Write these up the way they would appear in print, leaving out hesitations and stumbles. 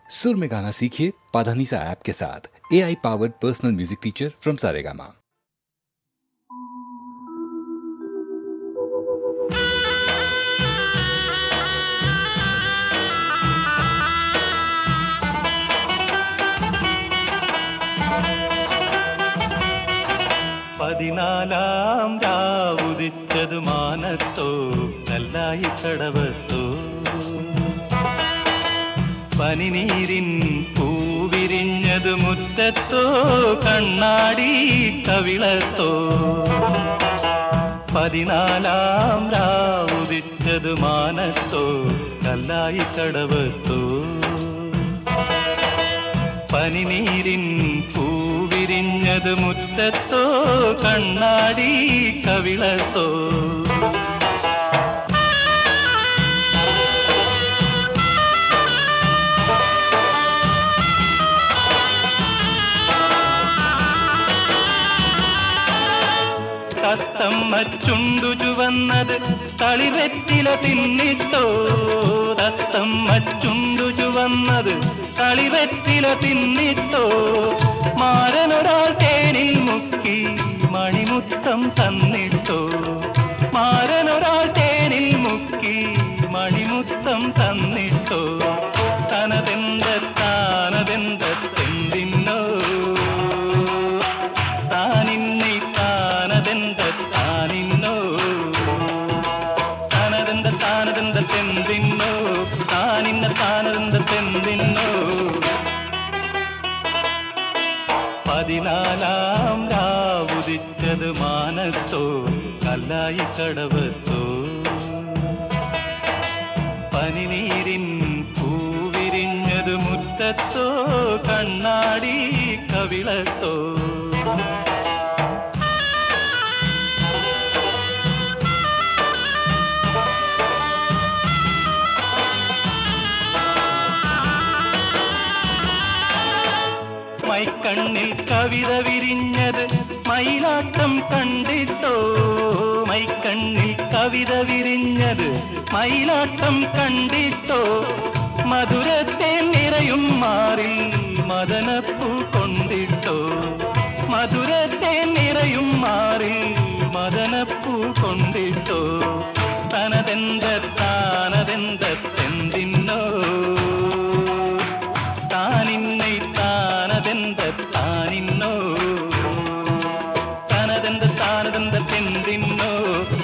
सुर में गाना सीखिए पाधानीसा ऐप के साथ। AI powered personal music teacher from Saregama. പതിനാലാം രാവുദിച്ചതു മാനത്തോ കല്ലായി കടവത്തോ പനിനീരിൻ പൂവിരിഞ്ഞതു മുറ്റത്തോ കണ്ണാടി കവിളത്തോ പതിനാലാം രാവുദിച്ചതു മാനത്തോ കല്ലായി കടവത്തോ പനിനീരിൻ പൂവിരിഞ്ഞതു മുറ്റത്തോ കണ്ണാടി കവിളത്തോ തത്തമ്മ ചുണ്ടു ചുവന്നത് തളിവെറ്റില തിന്നിട്ടോ തത്തമ്മ ചുണ്ടു ചുവന്നത് തളിവെറ്റില തിന്നിട്ടോ മാരനൊരാൾ തേനിൽ മുക്കി മണിമുത്തം തന്നിട്ടോ മാരനൊരാൾ തേനിൽ മുക്കി മണിമുത്തം തന്നിട്ടോ തനതെന്തെന്തിന്നോ താനിന്നെ താനതെന്തിന്നോ താനതെന്തെന്തിന്നോ താനിന്ന താനതെന്തിന്നോ പതിനാലാം രാവുദിച്ചത് മാനത്തോ കല്ലായി കടവത്തോ പനിനീരിൻ പൂവിരിഞ്ഞത് മുറ്റത്തോ കണ്ണാടി കവിളത്തോ മൈക്കണ്ണിൽ കവിത വിരിഞ്ഞത് മയിലാട്ടം കണ്ടിട്ടോ മൈക്കണ്ണിൽ കവിത വിരിഞ്ഞത് മയിലാട്ടം കണ്ടിട്ടോ മധുരത്തെ നിറയും മാറിൽ മദനപ്പൂ കൊണ്ടിട്ടോ മധുരത്തെ നിറയും മാറിൽ മദനപ്പൂ കൊണ്ടിട്ടോ താനതെന്തെന്തിന്നോ താനിന്നെ താനതെന്തിന്നോ താനതെന്തിന്നോ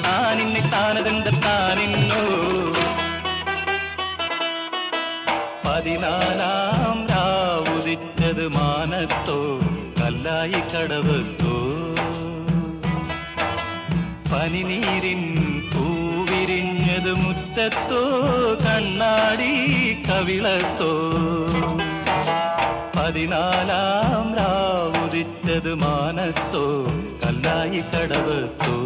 താനിന്നെ താനതെന്തിന്നോ പതിനാലാം രാവുദിച്ചത് മാനത്തോ കല്ലായി കടവത്തോ പനിനീരിൻ പൂവിരിഞ്ഞത് മുറ്റത്തോ കണ്ണാടി കവിളത്തോ പതിനാലാം രാവുദിച്ചത് മാനത്തോ കല്ലായി കടവത്തോ